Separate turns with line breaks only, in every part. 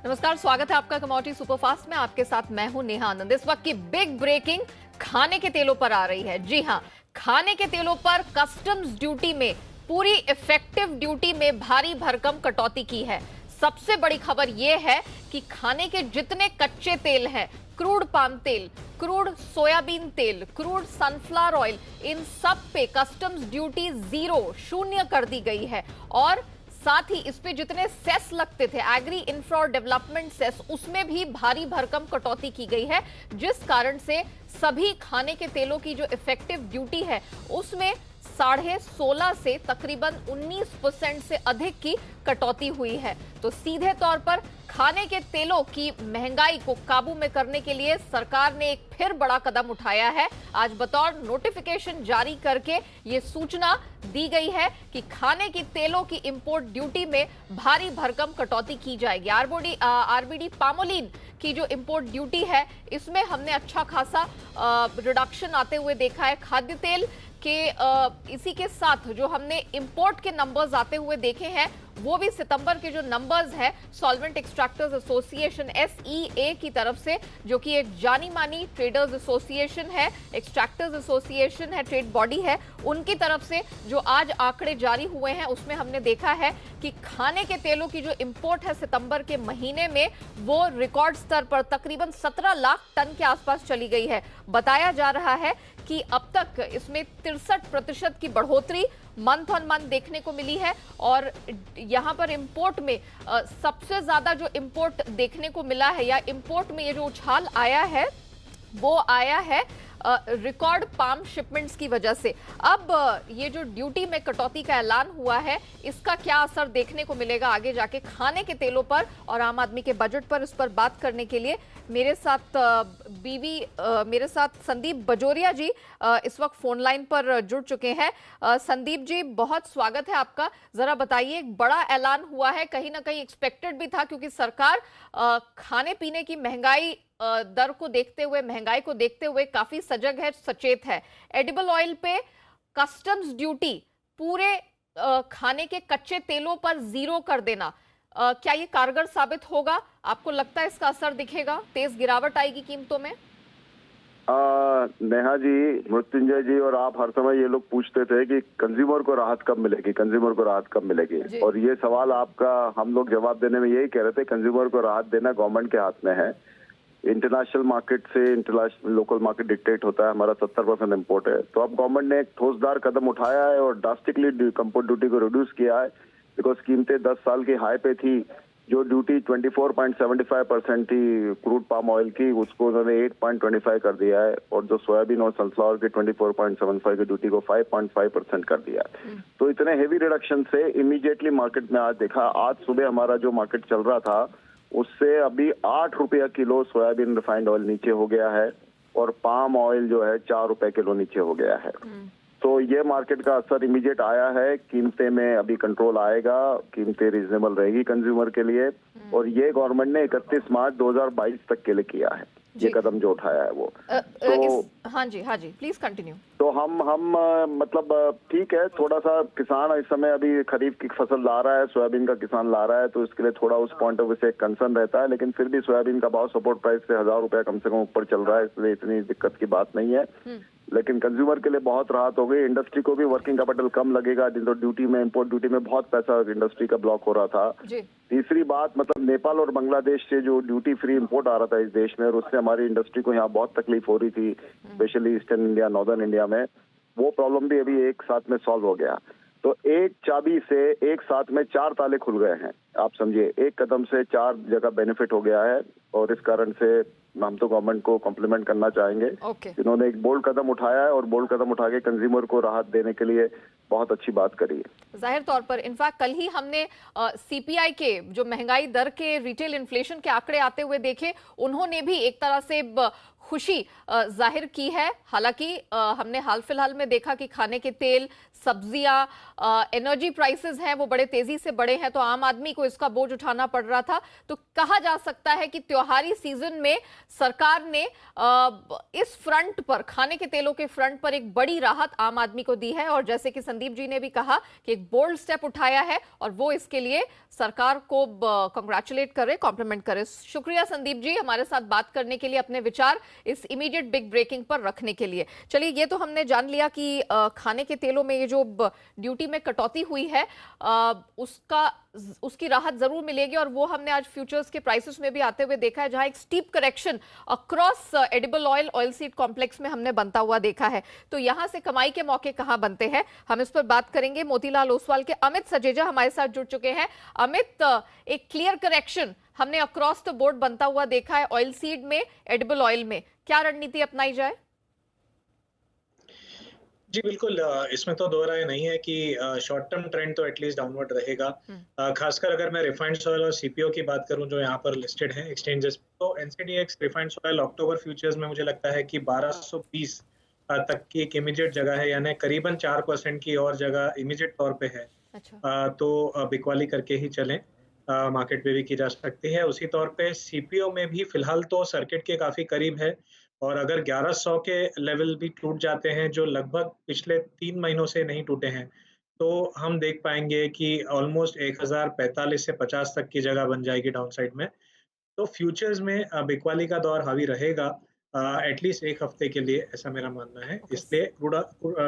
नमस्कार, स्वागत है आपका कमोडिटी सुपरफास्ट में। आपके साथ मैं हूं नेहा आनंद। इस वक्त की बिग ब्रेकिंग खाने के तेलों पर आ रही है। जी हां, खाने के तेलों पर कस्टम्स ड्यूटी में, पूरी इफेक्टिव ड्यूटी में भारी भरकम कटौती की है। सबसे बड़ी खबर यह है कि खाने के जितने कच्चे तेल हैं, क्रूड पाम तेल, क्रूड सोयाबीन तेल, क्रूड सनफ्लावर ऑयल, इन सब पे कस्टम्स ड्यूटी शून्य कर दी गई है। और साथ ही इस पे जितने सेस लगते थे, एग्री इंफ्रा और डेवलपमेंट सेस, उसमें भी भारी भरकम कटौती की गई है, जिस कारण से सभी खाने के तेलों की जो इफेक्टिव ड्यूटी है उसमें 16.5 से तकरीबन 19% से अधिक की कटौती हुई है। तो सीधे तौर पर खाने के तेलों की महंगाई को काबू में करने के लिए सरकार ने एक फिर बड़ा कदम उठाया है। आज बतौर नोटिफिकेशन जारी करके ये सूचना दी गई है कि खाने की तेलों की इंपोर्ट ड्यूटी में भारी भरकम कटौती की जाएगी। आरबीडी पामोलिन की जो इंपोर्ट ड्यूटी है, इसमें हमने अच्छा खासा रिडक्शन आते हुए देखा है। खाद्य तेल के इसी के साथ जो हमने इंपोर्ट के नंबर्स आते हुए देखे हैं, वो भी सितंबर के जो नंबर्स है सॉल्वेंट एक्सट्रैक्टर्स एसोसिएशन SEA की तरफ से, जो कि एक जानी मानी ट्रेडर्स एसोसिएशन है, एक्सट्रैक्टर्स एसोसिएशन है, ट्रेड बॉडी है, उनकी तरफ से जो आज आंकड़े जारी हुए हैं उसमें हमने देखा है कि खाने के तेलों की जो इंपोर्ट है सितंबर के महीने में, वो रिकॉर्ड स्तर पर तकरीबन 17 लाख टन के आसपास चली गई है। बताया जा रहा है कि अब तक इसमें 63% की बढ़ोतरी मंथ ऑन मंथ देखने को मिली है। और यहां पर इंपोर्ट में सबसे ज्यादा जो इंपोर्ट देखने को मिला है, या इंपोर्ट में ये जो उछाल आया है, वो आया है रिकॉर्ड पाम शिपमेंट्स की वजह से। अब ये जो ड्यूटी में कटौती का ऐलान हुआ है, इसका क्या असर देखने को मिलेगा आगे जाके खाने के तेलों पर और आम आदमी के बजट पर, इस पर बात करने के लिए मेरे साथ संदीप बजोरिया जी इस वक्त फोन लाइन पर जुड़ चुके हैं। संदीप जी, बहुत स्वागत है आपका। जरा बताइए, एक बड़ा ऐलान हुआ है, कहीं ना कहीं एक्सपेक्टेड भी था, क्योंकि सरकार खाने पीने की महंगाई दर को देखते हुए, महंगाई को देखते हुए काफी सजग है, सचेत है। एडिबल ऑयल पे कस्टम्स ड्यूटी पूरे खाने के कच्चे तेलों पर 0 कर देना, क्या ये कारगर साबित होगा? आपको लगता है इसका असर दिखेगा, तेज गिरावट आएगी कीमतों में?
नेहा जी, मृत्युंजय जी और आप हर समय ये लोग पूछते थे कि कंज्यूमर को राहत कब मिलेगी, कंज्यूमर को राहत कब मिलेगी, और ये सवाल आपका हम लोग जवाब देने में यही कह रहे थे, कंज्यूमर को राहत देना गवर्नमेंट के हाथ में है। इंटरनेशनल मार्केट से इंटरनेशनल लोकल मार्केट डिक्टेट होता है, हमारा 70% इम्पोर्ट है। तो अब गवर्नमेंट ने एक ठोसदार कदम उठाया है और ड्रास्टिकली इंपोर्ट ड्यूटी को रिड्यूस किया है, बिकॉज कीमतें 10 साल की हाई पे थी। जो ड्यूटी 24.75% थी क्रूड पाम ऑयल की, उसको उन्होंने 8.25 कर दिया है, और जो सोयाबीन और सनफ्लावर की 24.75 की ड्यूटी को 5.5% कर दिया है। तो इतने हेवी रिडक्शन से इमीडिएटली मार्केट में आज देखा, आज सुबह हमारा जो मार्केट चल रहा था उससे अभी 8 रुपया किलो सोयाबीन रिफाइंड ऑयल नीचे हो गया है, और पाम ऑयल जो है 4 रुपए किलो नीचे हो गया है। तो ये मार्केट का असर इमीडिएट आया है। कीमतें में अभी कंट्रोल आएगा, कीमतें रीजनेबल रहेगी कंज्यूमर के लिए, और ये गवर्नमेंट ने 31 मार्च 2022 तक के लिए किया है ये कदम जो उठाया है वो।
हाँ जी प्लीज कंटिन्यू।
तो हम मतलब ठीक है, थोड़ा सा किसान इस समय अभी खरीफ की फसल ला रहा है, सोयाबीन का किसान ला रहा है, तो इसके लिए थोड़ा उस पॉइंट ऑफ व्यू से कंसर्न रहता है, लेकिन फिर भी सोयाबीन का भाव सपोर्ट प्राइस से 1000 रुपया कम से कम ऊपर चल रहा है, इसलिए इतनी दिक्कत की बात नहीं है। लेकिन कंज्यूमर के लिए बहुत राहत हो गई, इंडस्ट्री को भी वर्किंग कैपिटल कम लगेगा, जिन तो ड्यूटी में, इंपोर्ट ड्यूटी में बहुत पैसा इंडस्ट्री का ब्लॉक हो रहा था। तीसरी बात, मतलब नेपाल और बांग्लादेश से जो ड्यूटी फ्री इंपोर्ट आ रहा था इस देश में, और उससे हमारी इंडस्ट्री को यहाँ बहुत तकलीफ हो रही थी, specially eastern India, northern India में। वो प्रॉब्लम भी अभी एक साथ में सॉल्व हो गया। तो एक चाबी से एक साथ में 4 ताले खुल गए हैं, आप समझिए, एक कदम से 4 जगह बेनिफिट हो गया है। और इस कारण से हम तो गवर्नमेंट को कॉम्प्लीमेंट करना चाहेंगे, इन्होंने एक बोल्ड कदम उठाया है, और बोल्ड कदम उठा के कंज्यूमर को राहत देने के लिए बहुत अच्छी बात करी है।
जाहिर तौर पर, इनफैक्ट कल ही हमने CPI के जो महंगाई दर के रिटेल इन्फ्लेशन के आंकड़े आते हुए देखे, उन्होंने भी एक तरह से खुशी जाहिर की है। हालांकि हमने हाल फिलहाल में देखा कि खाने के तेल, सब्जियां, एनर्जी प्राइसेस हैं वो बड़े तेजी से बढ़े हैं, तो आम आदमी को इसका बोझ उठाना पड़ रहा था। तो कहा जा सकता है कि त्योहारी सीजन में सरकार ने इस फ्रंट पर, खाने के तेलों के फ्रंट पर एक बड़ी राहत आम आदमी को दी है। और जैसे कि संदीप जी ने भी कहा कि एक बोल्ड स्टेप उठाया है और वो इसके लिए सरकार को कांग्रेचुलेट करे, कॉम्प्लीमेंट करे। शुक्रिया संदीप जी हमारे साथ बात करने के लिए, अपने विचार इस इमीडिएट बिग ब्रेकिंग पर रखने के लिए। चलिए, ये तो हमने जान लिया कि खाने के तेलों में ये जो ड्यूटी में कटौती हुई है उसकी राहत जरूर मिलेगी, और वो हमने आज फ्यूचर्स के प्राइसेस में भी आते हुए देखा है, जहां एक steep correction across edible oil seed complex में हमने बनता हुआ देखा है। तो यहां से कमाई के मौके कहां बनते हैं, हम इस पर बात करेंगे। मोतीलाल ओसवाल के अमित सचेजा हमारे साथ जुड़ चुके हैं। अमित, एक क्लियर करेक्शन हमने अक्रॉस द बोर्ड बनता हुआ देखा है ऑयल सीड में, एडिबल ऑयल में, क्या रणनीति अपनाई जाए?
जी बिल्कुल, इसमें तो दो राय नहीं है कि शॉर्ट टर्म ट्रेंड तो एटलीस्ट डाउनवर्ड रहेगा। खासकर अगर मैं रिफाइंड ऑयल और सीपीओ की बात करूं जो यहाँ पर लिस्टेड है एक्सचेंजेस, तो एनसीडीएक्स रिफाइंड ऑयल अक्टूबर फ्यूचर्स में मुझे लगता है कि 1220 तक की एक इमीडिएट जगह है, यानी करीबन 4% की और जगह इमीडिएट तौर पे है।
अच्छा।
तो बिकवाली करके ही चलें, मार्केट पे भी की जा सकती है। उसी तौर पे सीपीओ में भी फिलहाल तो सर्किट के काफी करीब है, और अगर 1100 के लेवल भी टूट जाते हैं जो लगभग पिछले 3 महीनों से नहीं टूटे हैं, तो हम देख पाएंगे कि ऑलमोस्ट 1045 से 50 तक की जगह बन जाएगी डाउनसाइड में। तो फ्यूचर्स में बिकवाली का दौर हावी रहेगा एटलीस्ट एक हफ्ते के लिए, ऐसा मेरा मानना है। इसलिए क्रूड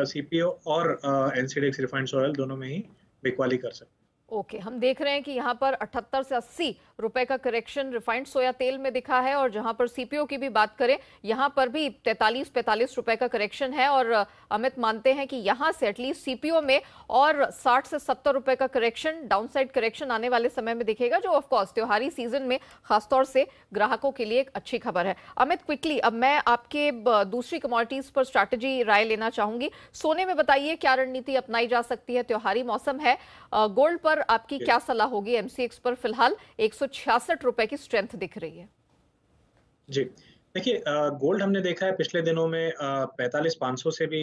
सीपीओ और एनसीडीएक्स रिफाइंड ऑयल दोनों में ही बिकवाली कर सकते हैं।
ओके, हम देख रहे हैं कि यहाँ पर 78 से 80 रुपए का करेक्शन रिफाइंड सोया तेल में दिखा है, और जहां पर सीपीओ की भी बात करें, यहाँ पर भी 43-45 रुपए का करेक्शन है। और अमित मानते हैं कि यहाँ से एटलीस्ट सीपीओ में और 60 से 70 रुपए का करेक्शन, डाउनसाइड करेक्शन आने वाले समय में दिखेगा, जो ऑफकोर्स त्योहारी सीजन में खासतौर से ग्राहकों के लिए एक अच्छी खबर है। अमित, क्विकली अब मैं आपके दूसरी कमोडिटीज पर स्ट्रैटेजी राय लेना चाहूंगी। सोने में बताइए क्या रणनीति अपनाई जा सकती है, त्योहारी मौसम है। गोल्ड पर आपकी क्या सलाह होगी? एमसीएक्स पर फिलहाल 166 रुपए की स्ट्रेंथ दिख रही है।
जी देखिए, गोल्ड हमने देखा है पिछले दिनों में 45,500 से भी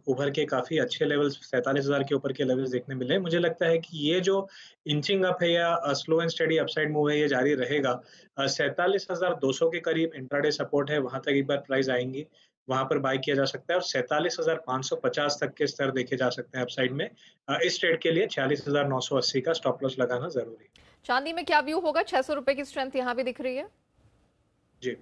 उभर के काफी अच्छे लेवल्स, 47,000 के ऊपर के लेवल्स देखने मिले। मुझे लगता है कि ये जो इंचिंग अप है या slow and study upside move है, ये जारी रहेगा। 47,200 के करीब इंट्राडे सपोर्ट है, वहां तक एक बार प्राइस आएंगी, वहां पर बाय किया जा सकता है, और 47,550 तक के स्तर देखे जा सकते हैं अपसाइड में। इस ट्रेड के लिए 46,980 का स्टॉप लॉस लगाना जरूरी है।
चांदी में क्या व्यू होगा? 600 रुपए की स्ट्रेंथ यहाँ भी दिख रही है।
जी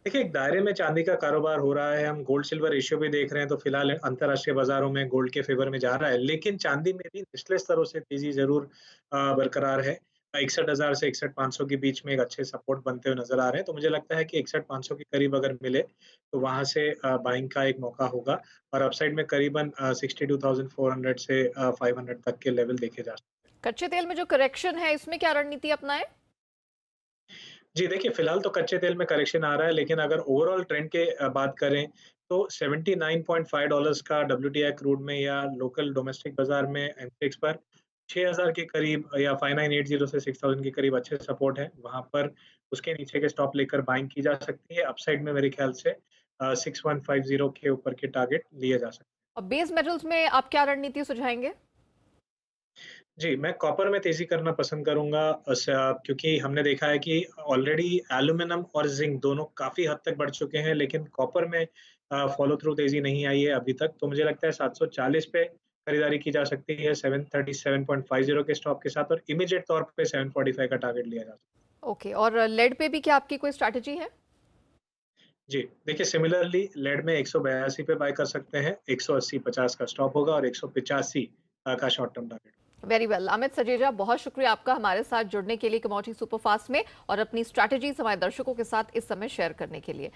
देखिए, एक दायरे में चांदी का कारोबार हो रहा है। हम गोल्ड सिल्वर रेशियो भी देख रहे हैं, तो फिलहाल अंतरराष्ट्रीय बाजारों में गोल्ड के फेवर में जा रहा है, लेकिन चांदी में भी निचले स्तरों से तेजी जरूर बरकरार है। 61,000 से 61,500 के बीच में एक अच्छे सपोर्ट बनते हुए नजर आ रहे हैं। तो मुझे लगता है कि 61,500 के करीब अगर मिले तो वहां से बाइंग का एक मौका होगा, और अपसाइड में करीबन 62,400 से 500 तक के लेवल देखे जा सकते हैं।
कच्चे तेल में जो करेक्शन है, इसमें क्या रणनीति अपनाएं?
जी देखिए, फिलहाल तो कच्चे तेल में करेक्शन आ रहा है, लेकिन अगर ओवरऑल ट्रेंड के बात करें तो $79.5 का WTI क्रूड में या लोकल डोमेस्टिक बाजार में एमसीएक्स पर 6,000 के करीब या 5980 से 6,000 के करीब अच्छे सपोर्ट है। वहां पर उसके नीचे के स्टॉप लेकर बाइंग की जा सकती है। अपसाइड में मेरे ख्याल से 6150 के ऊपर के टारगेट लिए जा सकते हैं।
और बेस मेटल्स में आप क्या रणनीति सुझाएंगे?
जी, मैं कॉपर में तेज़ी करना पसंद करूँगा, क्योंकि हमने देखा है कि ऑलरेडी एल्यूमीनियम और ज़िंक दोनों काफ़ी हद तक बढ़ चुके हैं, लेकिन कॉपर में फ़ॉलो थ्रू तेज़ी नहीं आई है अभी तक। तो मुझे लगता है 740 पे खरीदारी की जा सकती है 737.50 के स्टॉप के साथ, और इमीडिएट तौर पे 745 का टारगेट लिया जा सकता है।
ओके, और लेड पे भी क्या आपकी कोई स्ट्रैटेजी है?
जी, देखिए सिमिलरली लेड में 182 पे बाय कर सकते हैं, 180-50 का स्टॉप होगा, और 185 का short term target.
Very well, Amit Sacheja, बहुत शुक्रिया आपका हमारे साथ जुड़ने के लिए कमोडिटी सुपरफास्ट में, और अपनी स्ट्रैटेजीज हमारे दर्शकों के साथ इस समय शेयर करने के लिए।